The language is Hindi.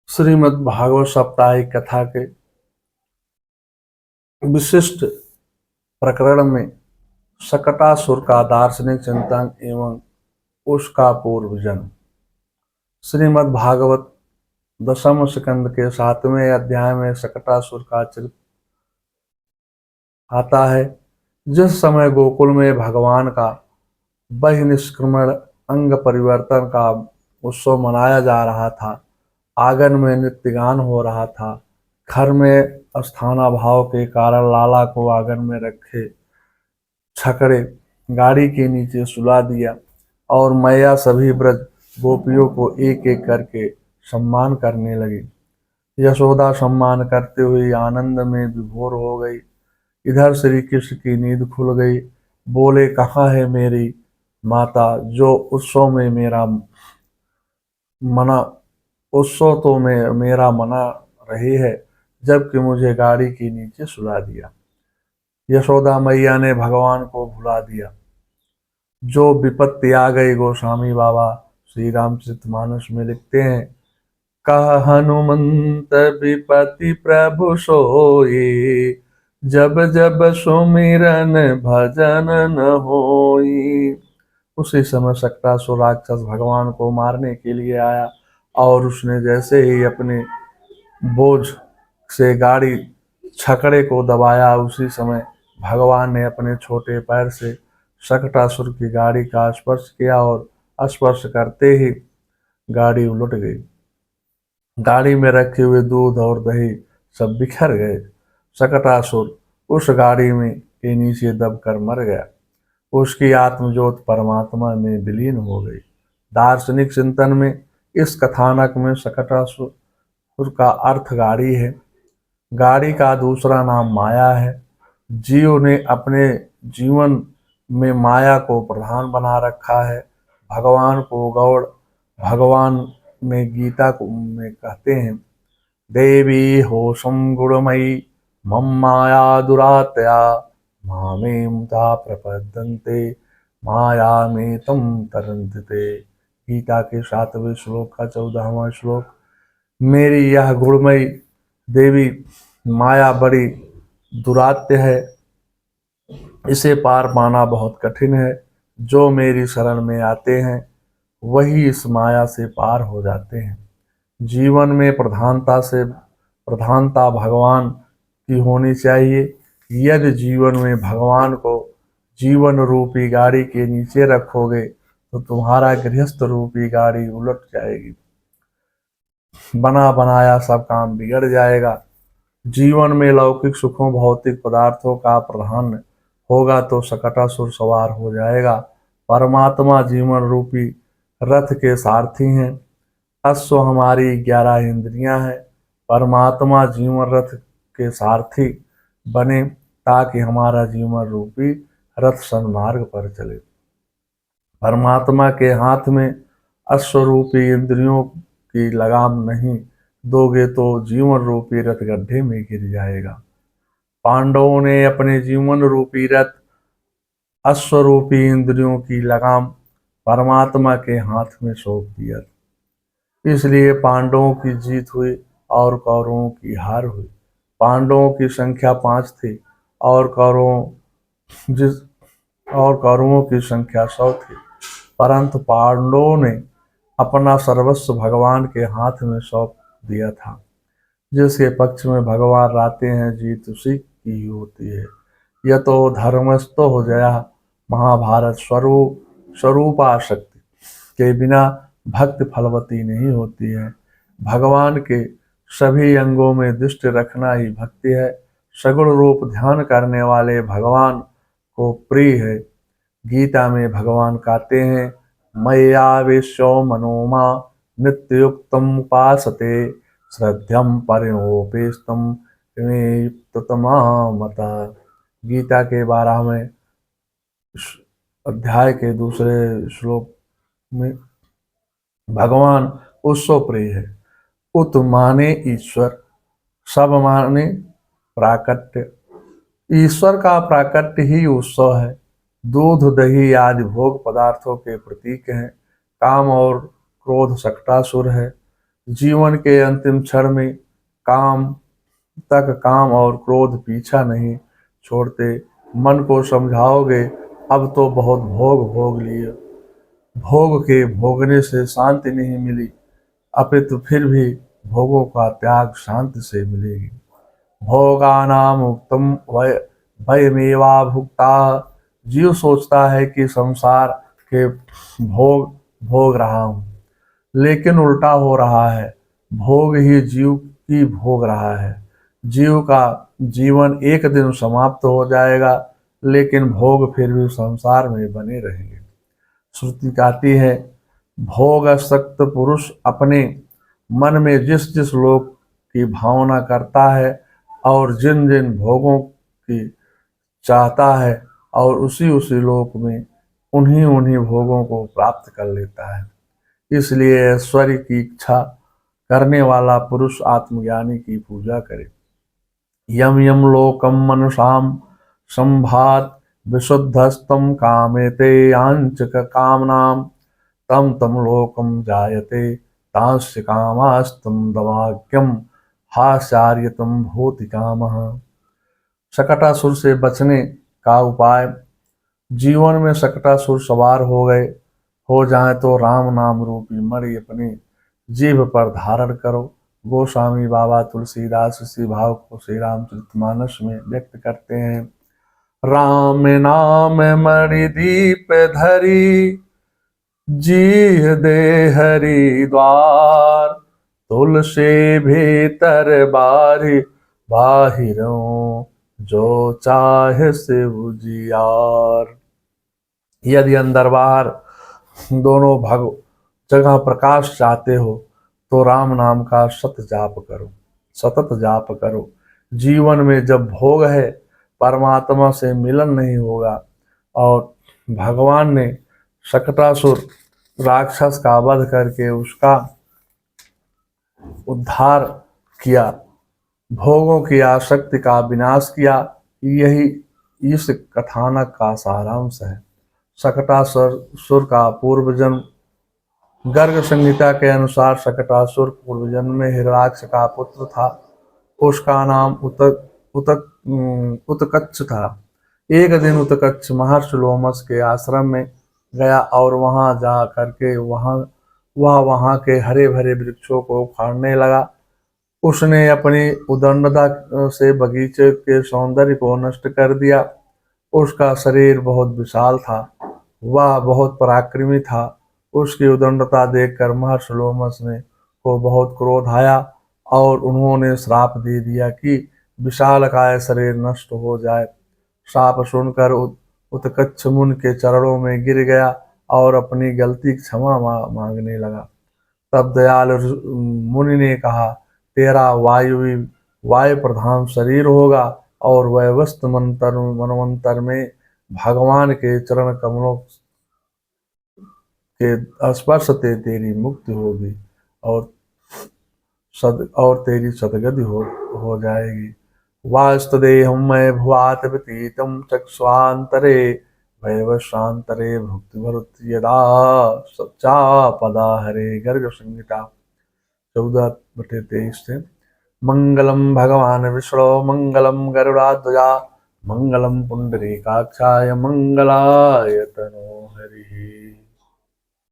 श्रीमद् भागवत साप्ताहिक कथा के विशिष्ट प्रकरण में शकटासुर का दार्शनिक चिंतन एवं उसका पूर्व जन्म। श्रीमद् भागवत दशम स्कंद के 7वें अध्याय में शकटासुर का चरित्र आता है। जिस समय गोकुल में भगवान का बहिनिष्क्रमण अंग परिवर्तन का उत्सव मनाया जा रहा था, आंगन में नृत्यगान हो रहा था। घर में स्थानाभाव के कारण लाला को आंगन में रखे छकड़े गाड़ी के नीचे सुला दिया और मैया सभी ब्रज गोपियों को एक एक करके सम्मान करने लगी। यशोदा सम्मान करते हुए आनंद में विभोर हो गई। इधर श्री कृष्ण की नींद खुल गई। बोले, कहाँ है मेरी माता जो उत्सव में मना उत्सव तो में मेरा मना रही है, जबकि मुझे गाड़ी के नीचे सुला दिया। यशोदा मैया ने भगवान को भुला दिया। जो विपत्ति आ गई, गोस्वामी बाबा श्री रामचरितमानस में लिखते हैं, कह हनुमंत विपत्ति प्रभु सोई, जब जब सुमिरन भजन न होई। उसी समय शकटासुर राक्षस भगवान को मारने के लिए आया और उसने जैसे ही अपने बोझ से गाड़ी छकड़े को दबाया, उसी समय भगवान ने अपने छोटे पैर से शकटासुर की गाड़ी का स्पर्श किया और स्पर्श करते ही गाड़ी उलट गई। गाड़ी में रखे हुए दूध और दही सब बिखर गए। शकटासुर उस गाड़ी में के नीचे दबकर मर गया। उसकी आत्मज्योत परमात्मा में विलीन हो गई। दार्शनिक चिंतन में इस कथानक में शकटासुर का अर्थ गाड़ी है। गाड़ी का दूसरा नाम माया है। जीव ने अपने जीवन में माया को प्रधान बना रखा है। भगवान को गौड़ भगवान में गीता को में कहते हैं, देवी होशम गुणमयी मम माया दुरातया मामें ता प्रपद्यन्ते माया में तम तरन्ते। गीता के 7वें श्लोक का 14वां श्लोक। मेरी यह गुणमयी देवी माया बड़ी दुरात्य है, इसे पार पाना बहुत कठिन है। जो मेरी शरण में आते हैं वही इस माया से पार हो जाते हैं। जीवन में प्रधानता भगवान की होनी चाहिए। यदि जीवन में भगवान को जीवन रूपी गाड़ी के नीचे रखोगे तो तुम्हारा गृहस्थ रूपी गाड़ी उलट जाएगी। बना बनाया सब काम बिगड़ जाएगा। जीवन में लौकिक सुखों भौतिक पदार्थों का प्रधान होगा तो शकटासुर सवार हो जाएगा। परमात्मा जीवन रूपी रथ के सारथी हैं। अश्व हमारी 11 इंद्रियां हैं। परमात्मा जीवन रथ के सारथी बने ताकि हमारा जीवन रूपी रथ सन्मार्ग पर चले। परमात्मा के हाथ में अश्वरूपी इंद्रियों की लगाम नहीं दोगे तो जीवन रूपी रथ गड्ढे में गिर जाएगा। पांडवों ने अपने जीवन रूपी रथ अश्वरूपी इंद्रियों की लगाम परमात्मा के हाथ में सौंप दिया, इसलिए पांडवों की जीत हुई और कौरवों की हार हुई। पांडवों की संख्या 5 थी और कौरवों की संख्या 100 थी, परंतु पांडवों ने अपना सर्वस्व भगवान के हाथ में सौंप दिया था। जिसके पक्ष में भगवान रहते हैं, जीत उसी की ही होती है। यह तो धर्मस्थो हो गया। महाभारत स्वरूपा शक्ति के बिना भक्ति फलवती नहीं होती है। भगवान के सभी अंगों में दृष्टि रखना ही भक्ति है। सगुण रूप ध्यान करने वाले भगवान को प्रिय है। गीता में भगवान कहते हैं, मय्यावेशो मनोमा नित्ययुक्तम उपासते श्रद्धम परिमोपेस्तम मता। गीता के 12वें अध्याय के दूसरे श्लोक में भगवान उत्सव प्रिय है। उत माने ईश्वर, सब माने प्राकट्य। ईश्वर का प्राकट्य ही उत्सव है। दूध दही आदि भोग पदार्थों के प्रतीक हैं। काम और क्रोध शकटासुर है। जीवन के अंतिम क्षण में काम काम और क्रोध पीछा नहीं छोड़ते। मन को समझाओगे अब तो बहुत भोग भोग लिए, भोग के भोगने से शांति नहीं मिली, अपितु फिर भी भोगों का त्याग शांति से मिलेगी। भोगानाम मुक्तम वय भयमेवा भुक्ता। जीव सोचता है कि संसार के भोग भोग रहा हूँ, लेकिन उल्टा हो रहा है, भोग ही जीव की भोग रहा है। जीव का जीवन एक दिन समाप्त हो जाएगा, लेकिन भोग फिर भी संसार में बने रहेंगे। श्रुति कहती है, भोगासक्त पुरुष अपने मन में जिस जिस लोक की भावना करता है और जिन जिन भोगों की चाहता है और उसी उसी लोक में उन्हीं उन्हीं भोगों को प्राप्त कर लेता है। इसलिए ऐश्वर्य की इच्छा करने वाला पुरुष आत्मज्ञानी की पूजा करे। यम यम लोकम मनुषाम संभात विशुद्धस्तम कामेते आंचक कामनाम तम तम लोकम जायते तांस्य कामास्तम दवाक्यम हास्यार्यतम भूति कामः। शकटासुर से बचने का उपाय। जीवन में शकटासुर सवार हो जाए तो राम नाम रूपी मणि अपनी जीभ पर धारण करो। गोस्वामी बाबा तुलसीदास इसी भाव को श्री रामचरितमानस में व्यक्त करते हैं। राम नाम मणि दीप धरी जी दे हरि द्वार। तुलसी भीतर बारी बाहिरों जो चाहे से उजियार। यदि अंदर बाहर दोनों भग जगह प्रकाश चाहते हो तो राम नाम का सतत जाप करो। जीवन में जब भोग है, परमात्मा से मिलन नहीं होगा। और भगवान ने शकटासुर राक्षस का वध करके उसका उद्धार किया, भोगों की आसक्ति का विनाश किया। यही इस कथानक का सारांश है। शकटासुर का पूर्व जन्म। गर्ग संहिता के अनुसार शकटासुर पूर्व जन्म में हिरणाक्ष का पुत्र था। उसका नाम उत्कच था। एक दिन उत्कच महर्षि लोमस के आश्रम में गया और वहां जा करके वहां के हरे भरे वृक्षों को उखाड़ने लगा। उसने अपनी उदंडता से बगीचे के सौंदर्य को नष्ट कर दिया। उसका शरीर बहुत विशाल था, वह बहुत पराक्रमी था। उसकी उदंडता देखकर महर्षि लोमस ने को बहुत क्रोध आया और उन्होंने श्राप दे दिया कि विशालकाय शरीर नष्ट हो जाए। श्राप सुनकर उत्कच मुनि के चरणों में गिर गया और अपनी गलती क्षमा मांगने लगा। तब दयालु मुनि ने कहा, तेरा वायु प्रधान शरीर होगा और वैवस्त मनवंतर में भगवान के चरण कमलों के स्पर्श से तेरी मुक्ति होगी और तेरी सदगति हो जाएगी। वास्तदेहं मैं भुवात व्यतीतं चक्षुषान्तरे वैवस्वान्तरे भुक्तिभरति यदा सच्चापदा हरे। गर्ग संहिता 14/23 से। मंगलम भगवान विष्णु मंगलम गरुड़ाध्वजा मंगलम पुंडरीकाक्षाय मंगलाय तनो हरि।